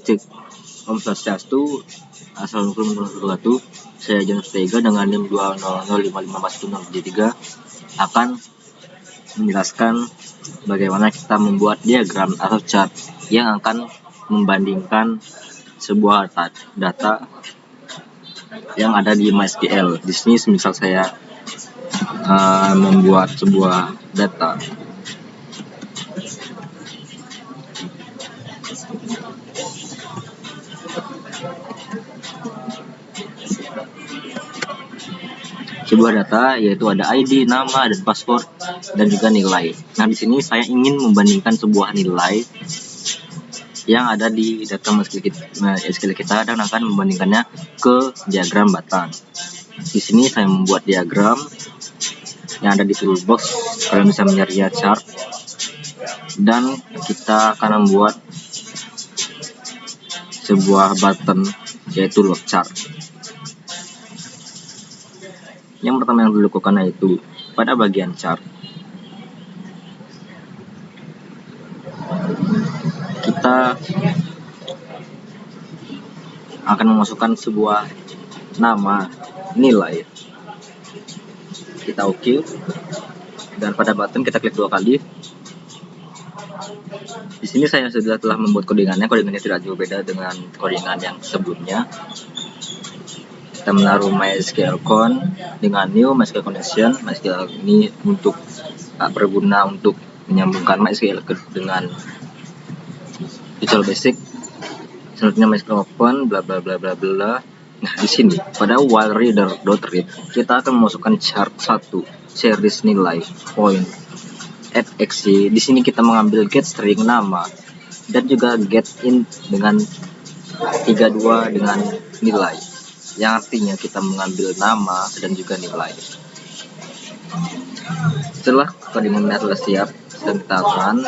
Cek. Om Swastiastu, Assalamualaikum warahmatullahi wabarakatuh. Saya Janus Tega dengan NIM 200554103 akan menjelaskan bagaimana kita membuat diagram atau chart yang akan membandingkan sebuah data yang ada di MySQL. Di sini misal saya membuat sebuah data. Sebuah data yaitu ada ID, nama, dan password, dan juga nilai. Nah, di sini saya ingin membandingkan sebuah nilai yang ada di data MySQL kita dan akan membandingkannya ke diagram batang. Di sini saya membuat diagram yang ada di toolbox. Kalian bisa mencari chart, dan kita akan membuat sebuah button yaitu load chart. Yang pertama yang dilakukan yaitu pada bagian chart kita akan memasukkan sebuah nama, nilai. Kita oke, dan pada button kita klik 2 kali. Di sini saya telah membuat codingannya. Codingannya tidak jauh beda dengan codingan yang sebelumnya. Kita menaruh MySQL Con dengan new MySQL connection. MySQL ini untuk berguna untuk menyambungkan MySQL dengan Visual Basic. Selanjutnya MySQL Open, bla bla bla bla bla. Nah, di sini pada while reader.read kita akan memasukkan chart 1 series nilai point at xy. Di sini kita mengambil get string nama dan juga get int dengan 32 dengan nilai, yang artinya kita mengambil nama dan juga nilai. Setelah codingannya telah siap, dan kita akan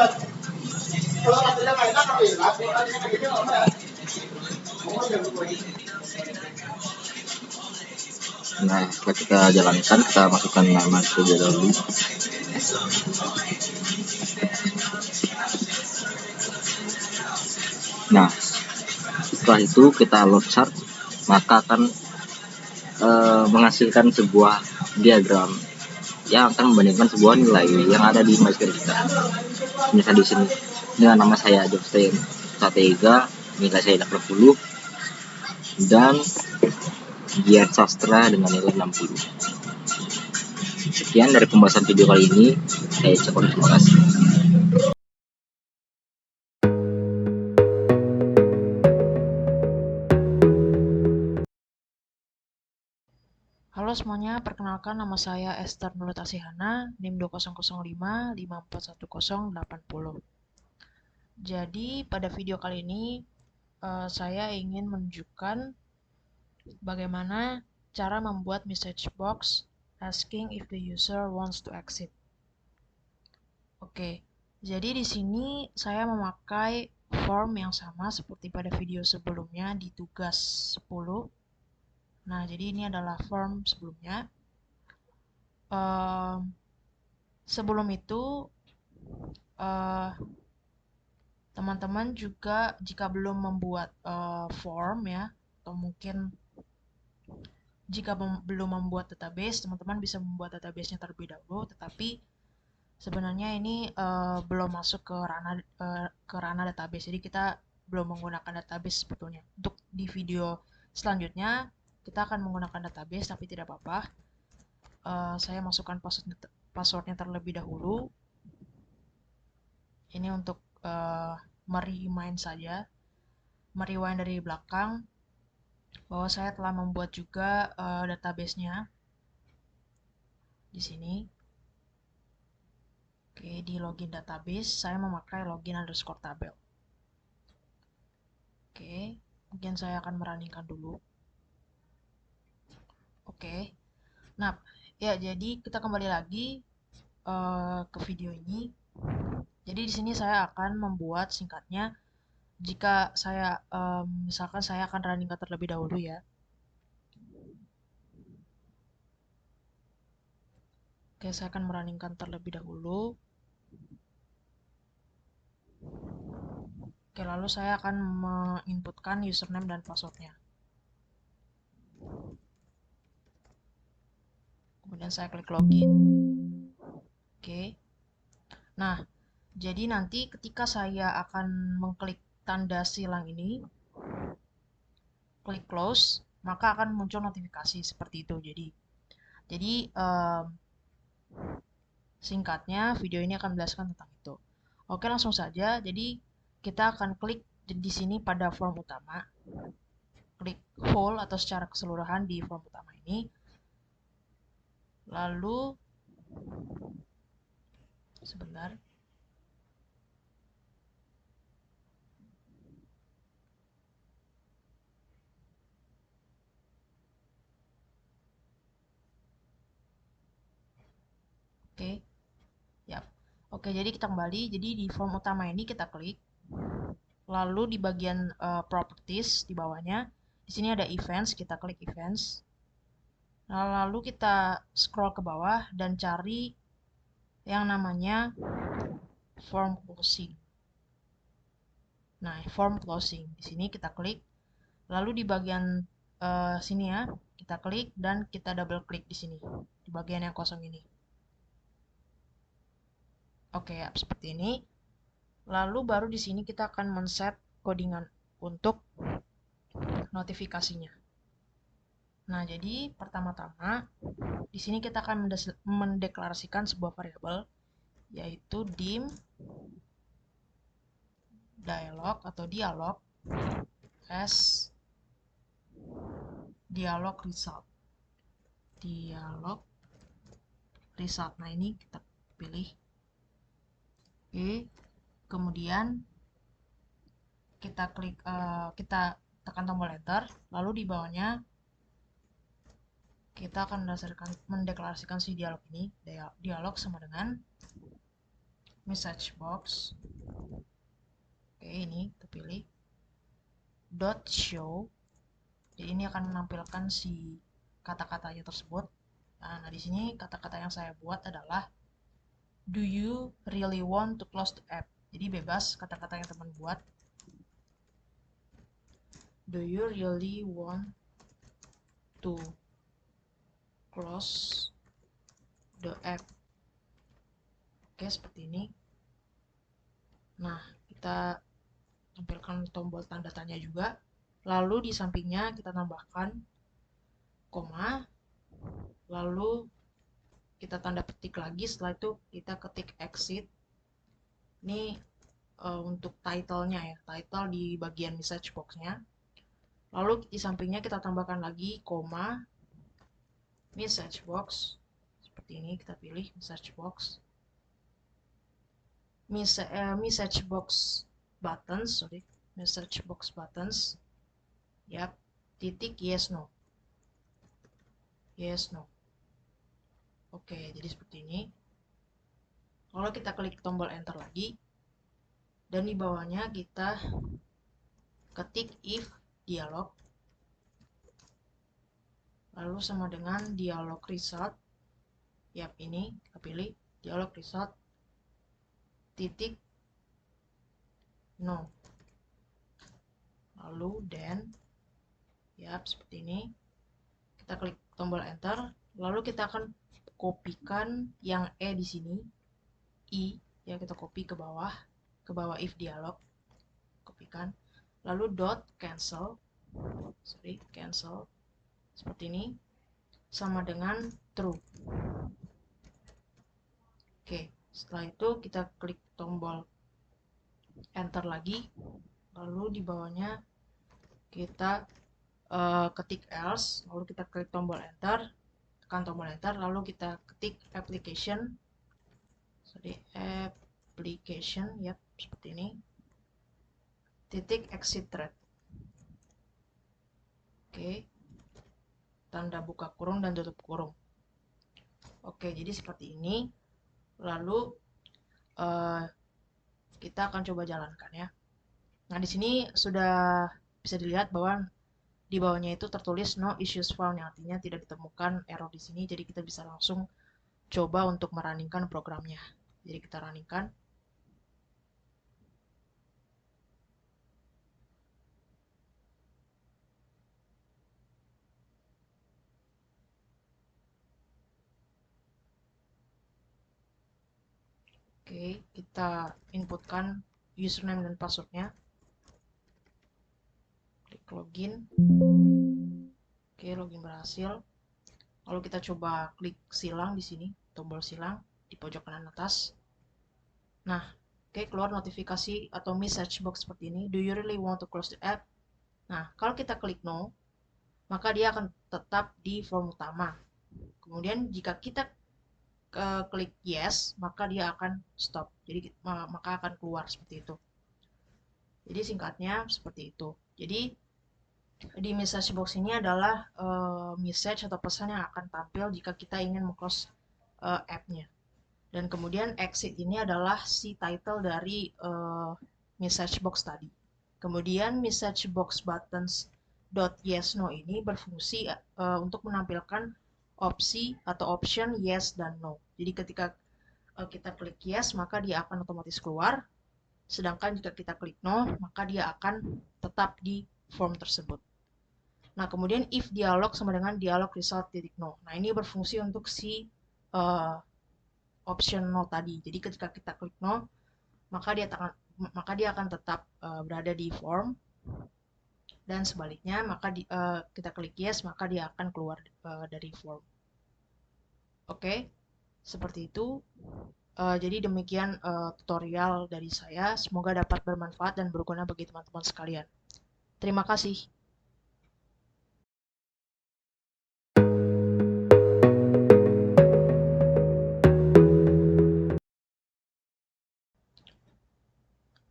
setelah kita jalankan, kita masukkan nama terlebih dahulu. Nah, setelah itu kita load chart, maka akan menghasilkan sebuah diagram yang akan membandingkan sebuah nilai yang ada di MySQL kita. Misal di sini dengan nama saya Janus Tega, nilai saya 80, dan Giat Sastra dengan nilai 60. Sekian dari pembahasan video kali ini. Saya ucapkan terima kasih. Halo semuanya, perkenalkan nama saya Esther Nurul Tasihana, NIM 20055411080. Jadi pada video kali ini saya ingin menunjukkan bagaimana cara membuat message box asking if the user wants to exit. Oke, jadi di sini saya memakai form yang sama seperti pada video sebelumnya di tugas 10. Nah, jadi ini adalah form sebelumnya. Sebelum itu, teman-teman juga jika belum membuat form ya, atau mungkin jika belum membuat database, teman-teman bisa membuat database-nya terlebih dahulu. Tetapi sebenarnya ini belum masuk ke ranah database, jadi kita belum menggunakan database sebetulnya. Untuk di video selanjutnya kita akan menggunakan database, tapi tidak apa-apa. Saya masukkan passwordnya terlebih dahulu. Ini untuk merewind saja, merewind dari belakang, bahwa saya telah membuat juga database-nya di sini. Oke, di login database saya memakai login_tabel. Oke, mungkin saya akan merunningkan dulu. Oke, nah ya, jadi kita kembali lagi ke video ini. Jadi di sini saya akan membuat singkatnya. Jika saya misalkan saya akan runningkan terlebih dahulu ya. Oke, saya akan merunningkan terlebih dahulu. Oke, lalu saya akan menginputkan username dan passwordnya. Kemudian saya klik login. Oke. Nah, jadi nanti ketika saya akan mengklik tanda silang ini, klik close, maka akan muncul notifikasi seperti itu. Jadi singkatnya video ini akan menjelaskan tentang itu. Oke, langsung saja. Jadi kita akan klik di sini pada form utama. Klik whole atau secara keseluruhan di form utama ini. Lalu sebentar. Oke. Ya. Oke, jadi kita kembali. Jadi di form utama ini kita klik. Lalu di bagian properties di bawahnya, di sini ada events, kita klik events. Nah, lalu kita scroll ke bawah dan cari yang namanya form closing. Nah, form closing. Di sini kita klik. Lalu di bagian sini ya, kita klik dan kita double klik di sini. Di bagian yang kosong ini. Oke, ya, seperti ini. Lalu baru di sini kita akan men-set codingan untuk notifikasinya. Nah, jadi pertama-tama di sini kita akan mendeklarasikan sebuah variabel yaitu dim dialog atau dialog as dialog result. Dialog result. Nah, ini kita pilih. Oke. Kemudian kita klik kita tekan tombol enter, lalu di bawahnya kita akan mendeklarasikan si dialog ini. Dialog sama dengan message box. Oke, ini kita pilih dot show. Jadi ini akan menampilkan si kata-katanya tersebut. Nah, di sini kata-kata yang saya buat adalah do you really want to close the app? Jadi bebas kata-kata yang teman buat. Do you really want to close the app? Oke, seperti ini. Nah, kita tampilkan tombol tanda tanya juga. Lalu di sampingnya kita tambahkan koma. Lalu kita tanda petik lagi. Setelah itu kita ketik exit. Ini untuk title-nya ya. Title di bagian message box-nya. Lalu di sampingnya kita tambahkan lagi koma message box. Seperti ini kita pilih message box. Message box buttons, message box buttons. Yap, titik yes no. Yes no. Oke, jadi seperti ini. Kalau kita klik tombol enter lagi dan di bawahnya kita ketik if dialog lalu sama dengan dialog result. Yap, ini kita pilih dialog result titik no. Lalu then, yap, seperti ini. Kita klik tombol enter, lalu kita akan kopikan yang di sini, ya kita copy ke bawah if dialog, kopikan. Lalu dot cancel, seperti ini, sama dengan true. Oke, setelah itu kita klik tombol enter lagi, lalu di bawahnya kita ketik else, lalu kita klik tombol enter, tekan tombol enter, lalu kita ketik application, ya, seperti ini, titik exit thread. Oke, tanda buka kurung dan tutup kurung. Oke, jadi seperti ini. Lalu kita akan coba jalankan ya. Nah, di sini sudah bisa dilihat bahwa di bawahnya itu tertulis no issues found, yang artinya tidak ditemukan error di sini. Jadi kita bisa langsung coba untuk merunningkan programnya. Jadi kita runningkan. Oke, kita inputkan username dan passwordnya. Klik login. Oke, login berhasil. Lalu kita coba klik silang di sini, tombol silang di pojok kanan atas. Nah, oke, keluar notifikasi atau message box seperti ini. Do you really want to close the app? Nah, kalau kita klik no, maka dia akan tetap di form utama. Kemudian jika kita klik yes, maka dia akan stop. Jadi maka akan keluar seperti itu. Jadi singkatnya seperti itu. Jadi di message box ini adalah message atau pesan yang akan tampil jika kita ingin meng-close app-nya. Dan kemudian exit ini adalah si title dari message box tadi. Kemudian message box buttons .yes no ini berfungsi untuk menampilkan opsi atau option yes dan no. Jadi ketika kita klik yes, maka dia akan otomatis keluar. Sedangkan jika kita klik no, maka dia akan tetap di form tersebut. Nah, kemudian if dialog sama dengan dialog result titik no. Nah, ini berfungsi untuk si option no tadi. Jadi ketika kita klik no, maka dia akan tetap berada di form, dan sebaliknya kita klik yes, maka dia akan keluar dari form. Oke, seperti itu. Jadi demikian tutorial dari saya. Semoga dapat bermanfaat dan berguna bagi teman-teman sekalian. Terima kasih.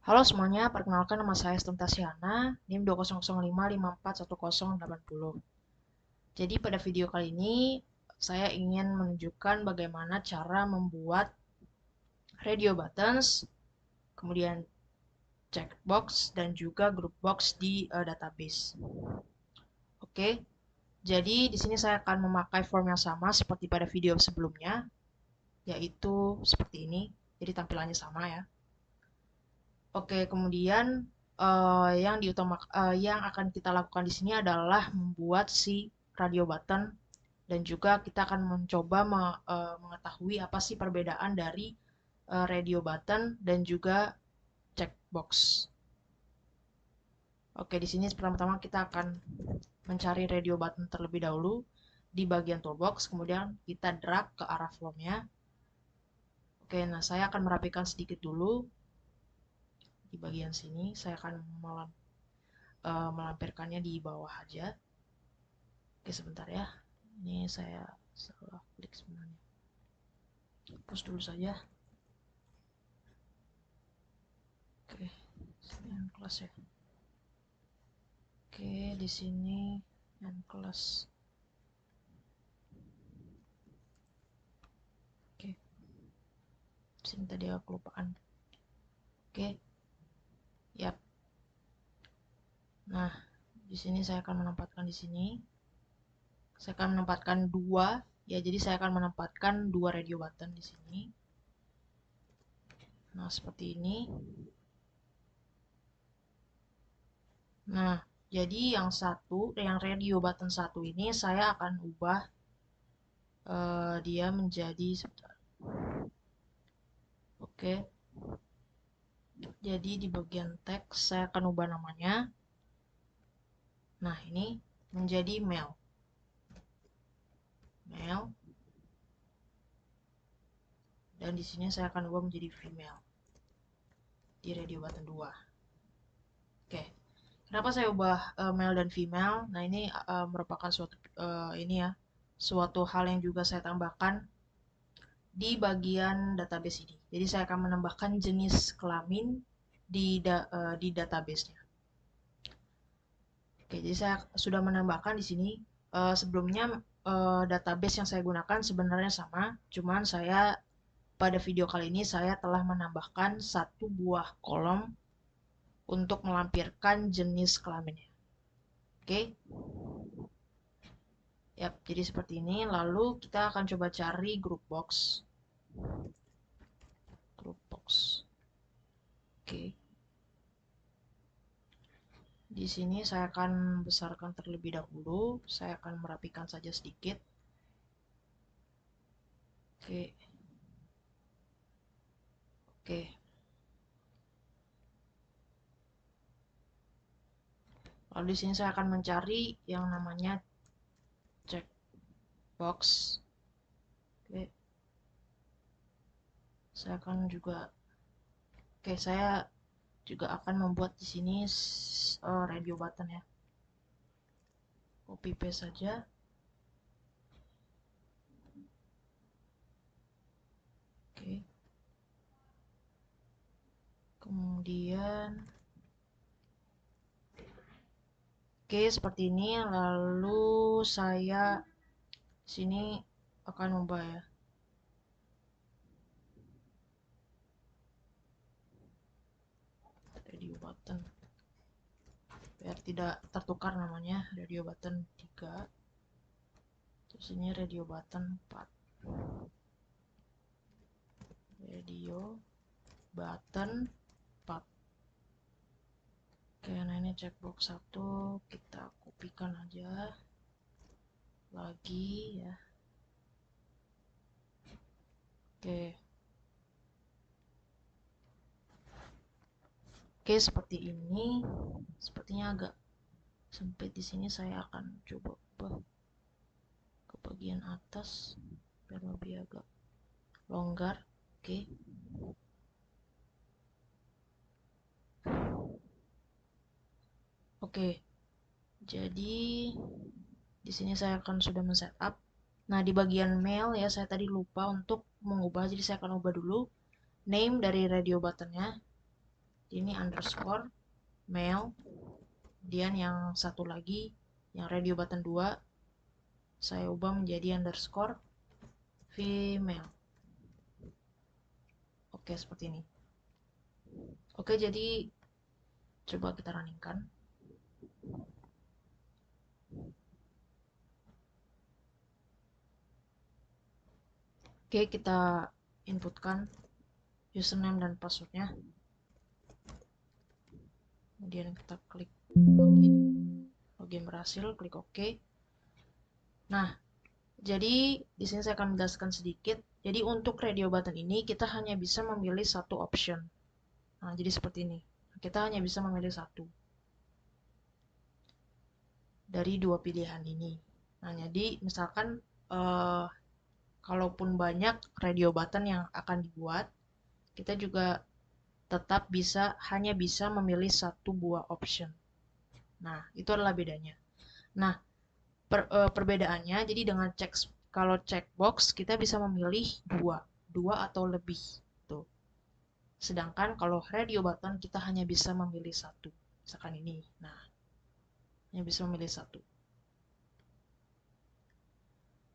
Halo semuanya, perkenalkan nama saya Stentasiana, NIM 20055541080. Jadi pada video kali ini saya ingin menunjukkan bagaimana cara membuat radio buttons, kemudian checkbox dan juga group box di database. Oke, jadi di sini saya akan memakai form yang sama seperti pada video sebelumnya, yaitu seperti ini. Jadi tampilannya sama ya. Oke, kemudian yang akan kita lakukan di sini adalah membuat si radio button, dan juga kita akan mencoba mengetahui apa sih perbedaan dari radio button dan juga checkbox. Oke, di sini pertama-tama kita akan mencari radio button terlebih dahulu di bagian toolbox, kemudian kita drag ke arah formnya. Oke, nah saya akan merapikan sedikit dulu di bagian sini. Saya akan melampirkannya di bawah aja. Oke, sebentar ya. Ini saya salah klik sebenarnya. Hapus dulu saja. Oke, sini kelas ya. Oke, di sini kelas. Oke, di sini tadi aku kelupaan. Oke, yap. Nah, di sini saya akan menempatkan di sini. Saya akan menempatkan dua, ya. Jadi saya akan menempatkan dua radio button di sini. Nah, seperti ini. Nah, jadi yang radio button satu ini saya akan ubah dia menjadi sebentar. Oke. Jadi di bagian teks saya akan ubah namanya. Nah, ini menjadi mail. Mail. Dan di sini saya akan ubah menjadi female di radio button 2. Oke. Kenapa saya ubah male dan female? Nah, ini merupakan suatu hal yang juga saya tambahkan di bagian database ini. Jadi saya akan menambahkan jenis kelamin di database-nya. Oke, jadi saya sudah menambahkan di sini. Sebelumnya database yang saya gunakan sebenarnya sama, cuman pada video kali ini saya telah menambahkan satu buah kolom untuk melampirkan jenis kelaminnya. Oke. Yap, jadi seperti ini. Lalu kita akan coba cari group box. Group box. Oke. Di sini saya akan besarkan terlebih dahulu. Saya akan merapikan saja sedikit. Oke. Oke. Lalu di sini saya akan mencari yang namanya checkbox. Oke. Saya juga akan membuat di sini radio button ya. Copy paste saja. Oke. Kemudian oke, seperti ini. Lalu saya sini akan ubah ya. Radio button. Biar tidak tertukar namanya, radio button 3. Terus ini radio button 4. Radio button 4. Oke, nah ini checkbox 1 kita kopikan aja lagi ya. Oke. Oke, seperti ini. Sepertinya agak sempit di sini. Saya akan coba ubah ke bagian atas biar lebih agak longgar. Oke. Oke. Jadi di sini saya akan sudah men-setup. Nah, di bagian mail ya saya tadi lupa untuk mengubah. Jadi saya akan ubah dulu name dari radio buttonnya. Ini underscore mail. Kemudian yang satu lagi yang radio button 2 saya ubah menjadi underscore female. Oke, seperti ini. Oke, jadi coba kita runningkan. Oke, kita inputkan username dan passwordnya. Kemudian kita klik login. Login berhasil, klik OK. Nah, jadi di sini saya akan menjelaskan sedikit. Jadi untuk radio button ini kita hanya bisa memilih satu option. Nah, jadi seperti ini. Kita hanya bisa memilih satu dari dua pilihan ini. Nah, jadi misalkan kalaupun banyak radio button yang akan dibuat, kita juga tetap hanya bisa memilih satu buah option. Nah, itu adalah bedanya. Nah, perbedaannya jadi dengan kalau checkbox kita bisa memilih dua atau lebih tuh. Sedangkan kalau radio button kita hanya bisa memilih satu. Misalkan ini. Nah, hanya bisa memilih satu.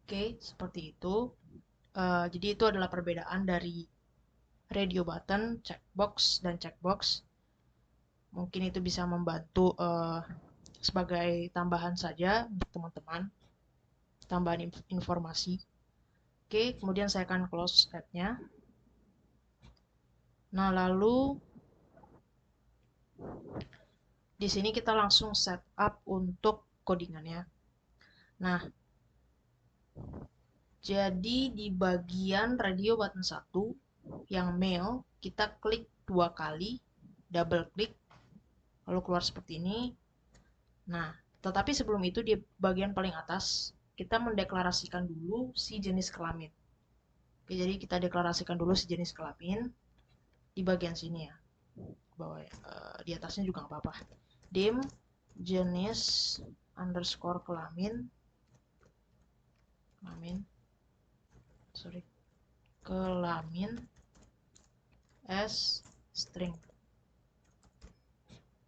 Oke, seperti itu. Jadi itu adalah perbedaan dari radio button, checkbox, dan checkbox. Mungkin itu bisa membantu sebagai tambahan saja untuk teman-teman. Tambahan informasi. Oke, kemudian saya akan close tab-nya. Nah, lalu di sini kita langsung setup untuk codingannya. Nah, jadi di bagian radio button 1 yang mail, kita klik 2 kali, double klik, lalu keluar seperti ini. Nah, tetapi sebelum itu di bagian paling atas, kita mendeklarasikan dulu si jenis kelamin. Oke, jadi kita deklarasikan dulu si jenis kelamin di bagian sini ya. Bawah di atasnya juga nggak apa-apa. Dim jenis underscore kelamin s string.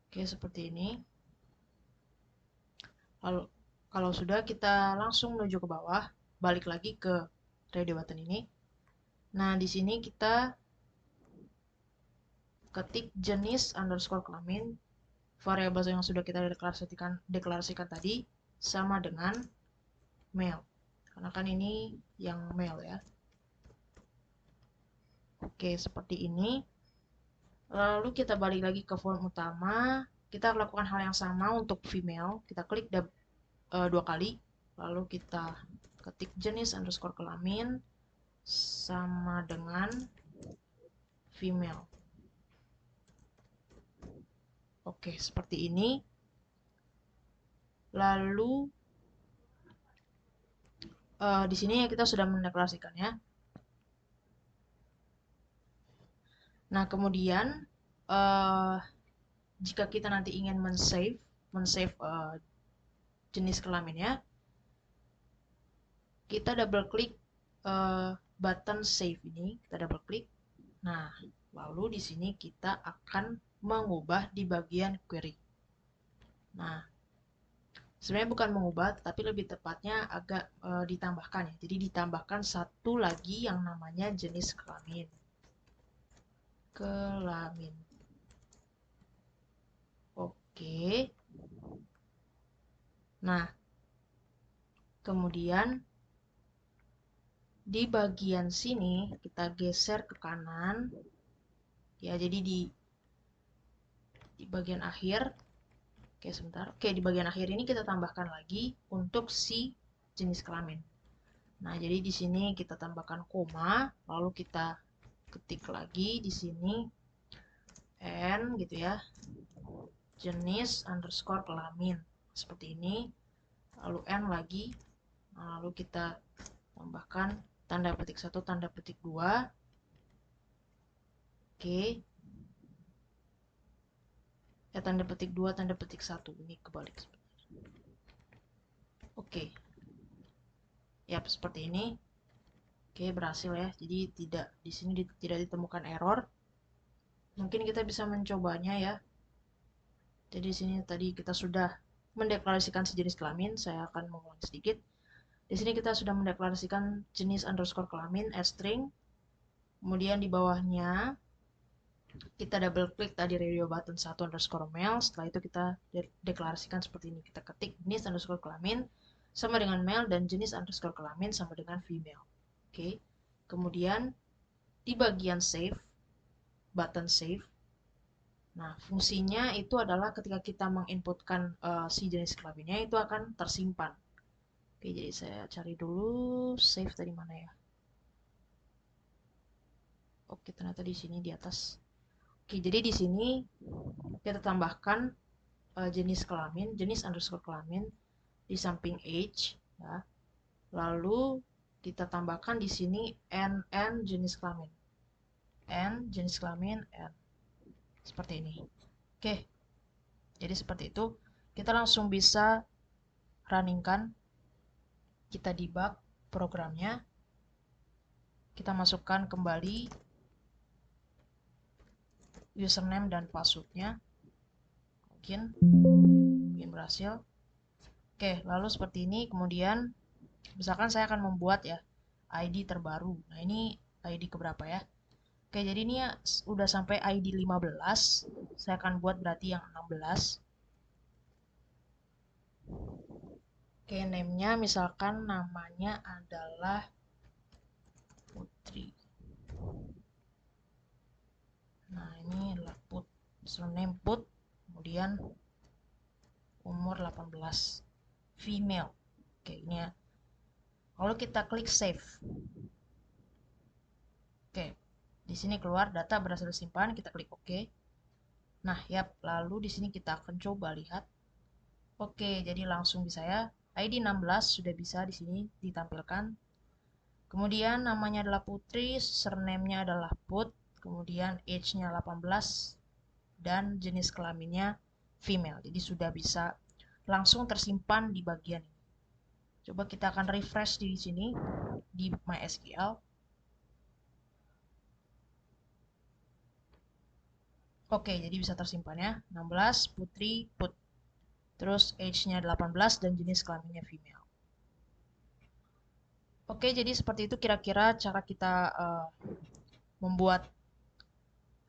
Oke, seperti ini. Lalu kalau sudah, kita langsung menuju ke bawah, balik lagi ke radio button ini. Nah, di sini kita ketik jenis underscore kelamin, variabel yang sudah kita deklarasikan tadi sama dengan male. Karena kan ini yang male ya. Oke, seperti ini. Lalu kita balik lagi ke form utama. Kita lakukan hal yang sama untuk female. Kita klik 2 kali. Lalu kita ketik jenis underscore kelamin sama dengan female. Oke, seperti ini. Lalu di sini kita sudah mendeklarasikannya. Nah, kemudian jika kita nanti ingin men-save jenis kelaminnya, kita double klik button save ini, kita double klik. Nah, lalu di sini kita akan mengubah di bagian query. Nah, sebenarnya bukan mengubah, tapi lebih tepatnya agak ditambahkan ya. Jadi ditambahkan satu lagi yang namanya jenis kelamin. Oke. Nah, kemudian di bagian sini kita geser ke kanan. Ya, jadi di bagian akhir. Oke, sebentar. Oke, di bagian akhir ini kita tambahkan lagi untuk si jenis kelamin. Nah, jadi di sini kita tambahkan koma, lalu kita ketik lagi di sini n gitu ya. Jenis underscore kelamin. Seperti ini. Lalu n lagi. Nah, lalu kita tambahkan tanda petik 1, tanda petik 2. Oke. Ya, tanda petik 2, tanda petik 1. Ini kebalik sebenarnya. Oke. Ya, seperti ini. Oke, berhasil ya. Jadi di sini tidak ditemukan error. Mungkin kita bisa mencobanya ya. Jadi di sini tadi kita sudah mendeklarasikan sejenis kelamin. Saya akan mengulang sedikit. Di sini kita sudah mendeklarasikan jenis underscore kelamin as string. Kemudian di bawahnya kita double klik tadi radio button 1 underscore male. Setelah itu kita deklarasikan seperti ini. Kita ketik jenis underscore kelamin sama dengan male dan jenis underscore kelamin sama dengan female. Oke. Kemudian di bagian save, button save. Nah, fungsinya itu adalah ketika kita menginputkan si jenis kelaminnya itu akan tersimpan. Oke, jadi saya cari dulu save tadi mana ya. Oke, ternyata di sini di atas. Oke, jadi di sini kita tambahkan jenis kelamin, jenis underscore kelamin di samping age, ya. Lalu kita tambahkan di sini n jenis kelamin, n jenis kelamin n, seperti ini. Oke, jadi seperti itu. Kita langsung bisa runningkan, kita debug programnya, kita masukkan kembali username dan passwordnya. Mungkin berhasil. Oke, lalu seperti ini. Kemudian misalkan saya akan membuat ya ID terbaru. Nah, ini ID keberapa ya? Oke, jadi ini ya udah sampai ID 15. Saya akan buat berarti yang 16. Oke, name-nya misalkan namanya adalah Putri. Nah, ini adalah put, username put, kemudian umur 18. Female. Oke, ini ya. Lalu kita klik save. Oke, di sini keluar data berhasil disimpan, kita klik OK. Nah, ya, lalu di sini kita akan coba lihat. Oke, jadi langsung bisa ya. ID 16 sudah bisa di sini ditampilkan. Kemudian namanya adalah Putri, surname-nya adalah Put, kemudian age-nya 18 dan jenis kelaminnya female. Jadi sudah bisa langsung tersimpan di bagian ini. Coba kita akan refresh di sini di MySQL. Oke, jadi bisa tersimpan ya. 16 Putri Put. Terus age-nya 18 dan jenis kelaminnya female. Oke, jadi seperti itu kira-kira cara kita membuat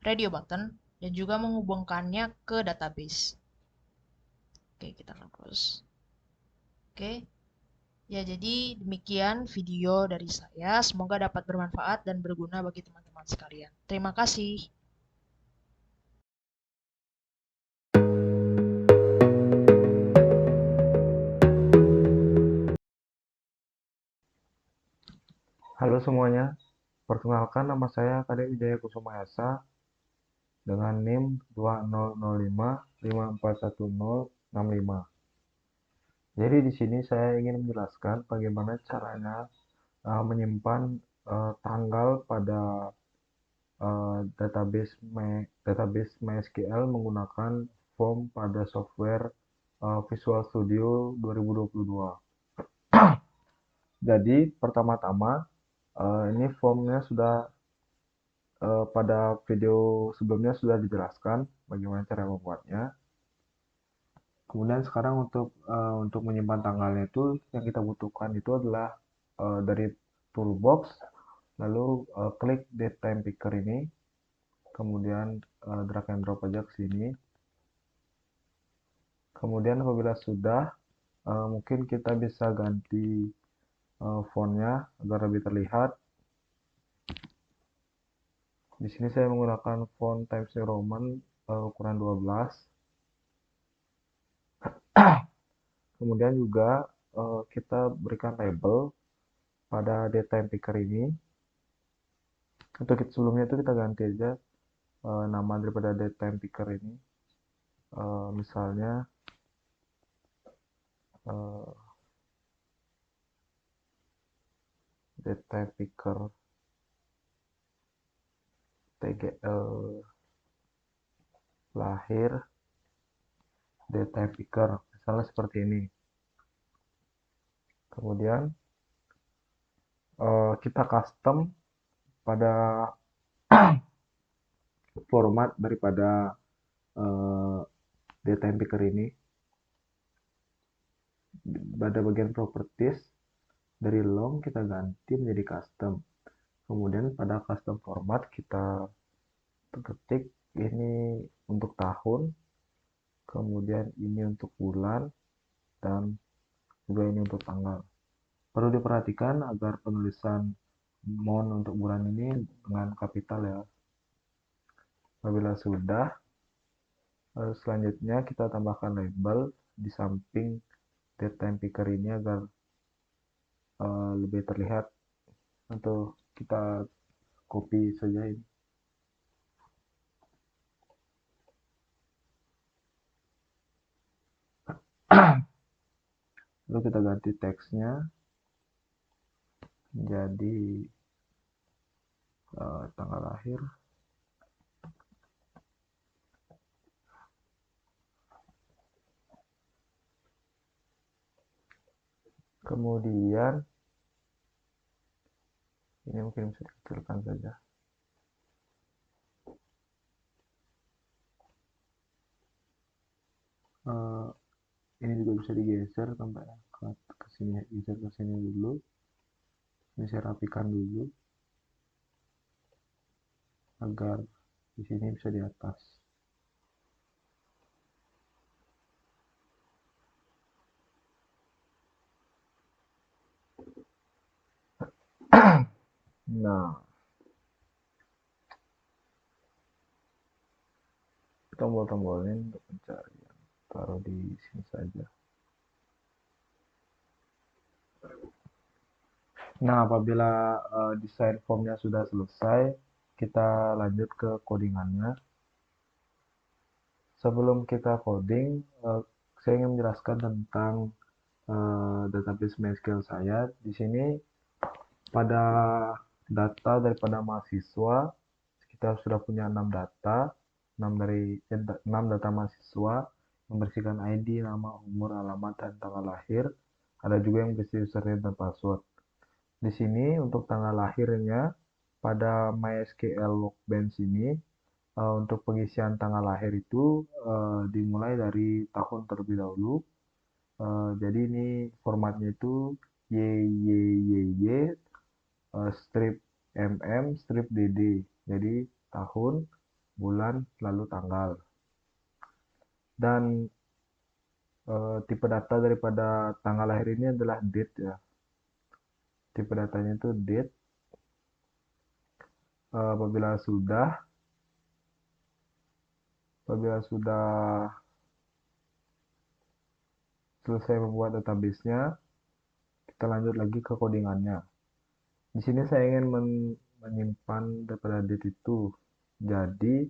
radio button dan juga menghubungkannya ke database. Oke, kita akan close. Oke. Ya, jadi demikian video dari saya. Semoga dapat bermanfaat dan berguna bagi teman-teman sekalian. Terima kasih. Halo semuanya, Perkenalkan, nama saya Kadek Wijaya Kusuma Esa dengan NIM 2005541065. Jadi di sini saya ingin menjelaskan bagaimana caranya menyimpan tanggal pada database MySQL menggunakan form pada software Visual Studio 2022. Jadi pertama-tama ini formnya sudah pada video sebelumnya sudah dijelaskan bagaimana cara membuatnya. Kemudian sekarang untuk menyimpan tanggalnya itu yang kita butuhkan itu adalah dari toolbox, lalu klik date time picker ini, kemudian drag and drop aja ke sini. Kemudian apabila sudah, mungkin kita bisa ganti fontnya agar lebih terlihat. Di sini saya menggunakan font Times New Roman ukuran 12. Kemudian juga kita berikan label pada date time picker ini. Untuk sebelumnya itu kita ganti aja nama daripada date time picker ini. Misalnya date time picker TGL lahir date time picker, misalnya seperti ini. Kemudian kita custom pada format daripada date time picker ini. Pada bagian properties, dari long kita ganti menjadi custom. Kemudian pada custom format kita ketik ini untuk tahun, kemudian ini untuk bulan, dan juga ini untuk tanggal. Perlu diperhatikan agar penulisan month untuk bulan ini dengan kapital ya. Apabila sudah, selanjutnya kita tambahkan label di samping date time picker ini agar lebih terlihat. Untuk kita copy saja ini. Lalu kita ganti teksnya menjadi tanggal lahir. Kemudian ini mungkin bisa dikecilkan saja. Ini juga bisa digeser sampai ke sini, geser ke sini dulu. Ini saya rapikan dulu agar di sini bisa di atas. Nah, tombol-tombolnya untuk pencarian taruh di sini saja. Nah, apabila desain formnya sudah selesai, kita lanjut ke codingannya. Sebelum kita coding, saya ingin menjelaskan tentang database MySQL saya. Di sini pada data daripada mahasiswa, kita sudah punya 6 data, 6 data mahasiswa, membersihkan ID, nama, umur, alamat, dan tanggal lahir. Ada juga yang berisi username dan password. Di sini untuk tanggal lahirnya pada MySQL Workbench ini untuk pengisian tanggal lahir itu dimulai dari tahun terlebih dahulu. Jadi ini formatnya itu YYYY strip strip DD. Jadi tahun, bulan, lalu tanggal. Dan tipe data daripada tanggal lahir ini adalah date ya. Tipe datanya itu date. Apabila sudah selesai membuat database-nya, kita lanjut lagi ke codingannya. Di sini saya ingin menyimpan daripada date itu. Jadi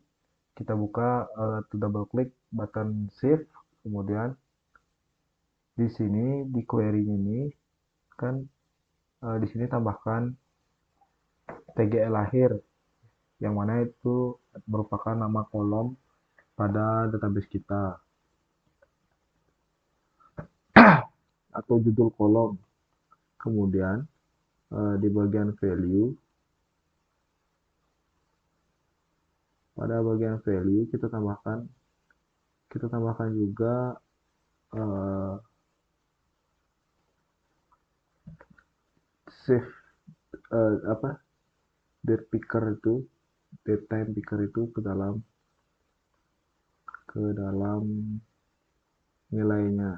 kita buka atau double klik button save, kemudian di sini di query ini kan di sini tambahkan tgl lahir, yang mana itu merupakan nama kolom pada database kita atau judul kolom. Kemudian di bagian value, pada bagian value kita tambahkan juga save date picker itu, date time picker itu ke dalam nilainya.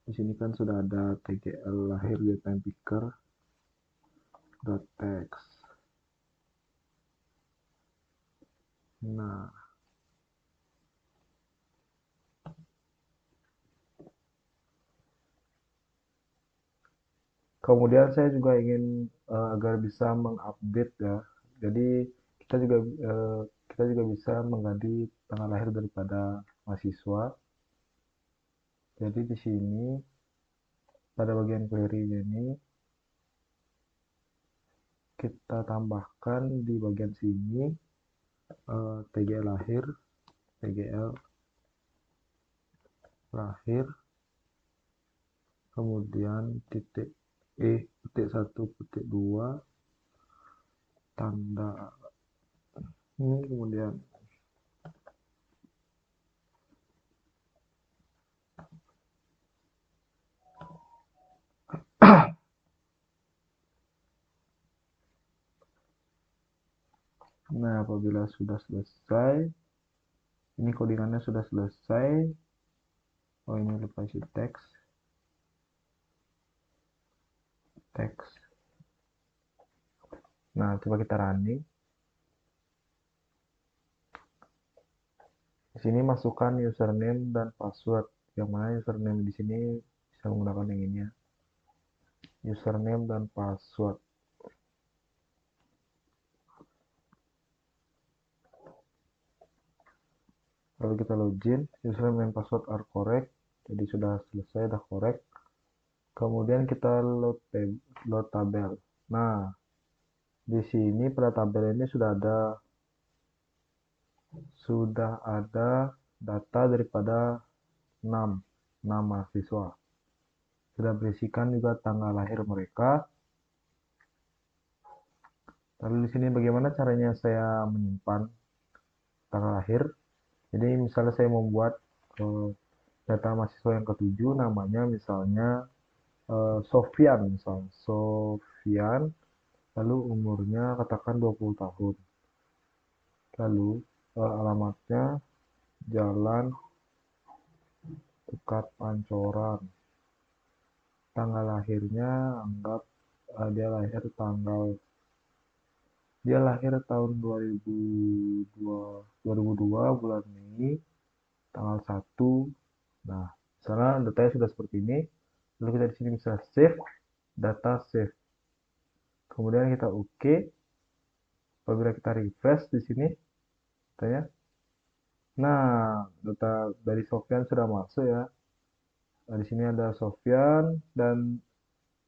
Di sini kan sudah ada tgl lahir date time picker .text. Nah, kemudian saya juga ingin agar bisa mengupdate ya. Jadi kita juga bisa mengganti tanggal lahir daripada mahasiswa. Jadi di sini pada bagian query ini kita tambahkan di bagian sini tgl lahir, kemudian titik titik 1 titik 2 tanda ini, kemudian nah apabila sudah selesai, ini codingannya sudah selesai. Oh, ini lupa isi teks. Nah, coba kita running. Di sini masukkan username dan password. Yang mana username di sini bisa menggunakan yang ini ya. Username dan password. Lalu kita login, username and password are correct. Jadi sudah selesai, sudah correct. Kemudian kita load tabel. Nah, di sini pada tabel ini sudah ada data daripada 6 mahasiswa. Sudah berisikan juga tanggal lahir mereka. Lalu di sini bagaimana caranya saya menyimpan tanggal lahir. Jadi misalnya saya membuat data mahasiswa yang ketujuh, namanya misalnya Sofyan, lalu umurnya katakan 20 tahun. Lalu alamatnya Jalan Dekat Pancoran. Tanggal lahirnya anggap dia lahir tahun 2002 bulan Mei tanggal 1. Nah, misalnya datanya sudah seperti ini. Lalu kita di sini bisa save, data save. Kemudian kita OK. Apabila kita refresh di sini, datanya. Nah, data dari Sofyan sudah masuk ya. Nah, di sini ada Sofyan dan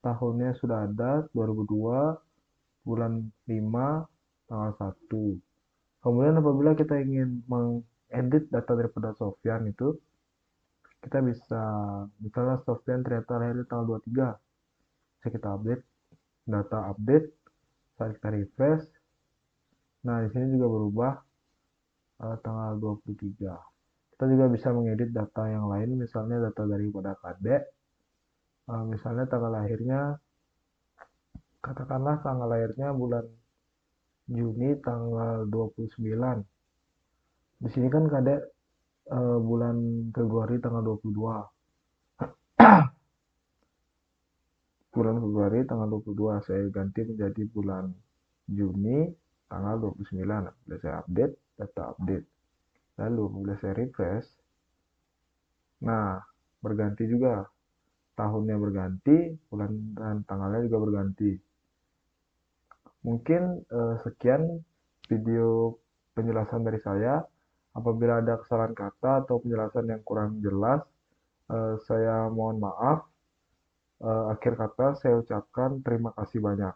tahunnya sudah ada 2002 bulan 5 tanggal 1. Kemudian apabila kita ingin mengedit data daripada Sofyan itu, kita bisa, misalnya Sofyan ternyata lahir tanggal 23. Bisa kita update, data update, saat kita refresh. Nah, di sini juga berubah tanggal 23. Kita juga bisa mengedit data yang lain, misalnya data daripada kadek. Misalnya tanggal lahirnya, katakanlah tanggal lahirnya bulan Juni tanggal 29. Di sini kan kadek bulan Februari tanggal 22. Bulan Februari tanggal 22 saya ganti menjadi bulan Juni tanggal 29. Bila saya update, data update. Lalu bila saya refresh, nah berganti juga. Tahunnya berganti, bulan dan tanggalnya juga berganti. Mungkin sekian video penjelasan dari saya. Apabila ada kesalahan kata atau penjelasan yang kurang jelas, saya mohon maaf. Akhir kata saya ucapkan terima kasih banyak.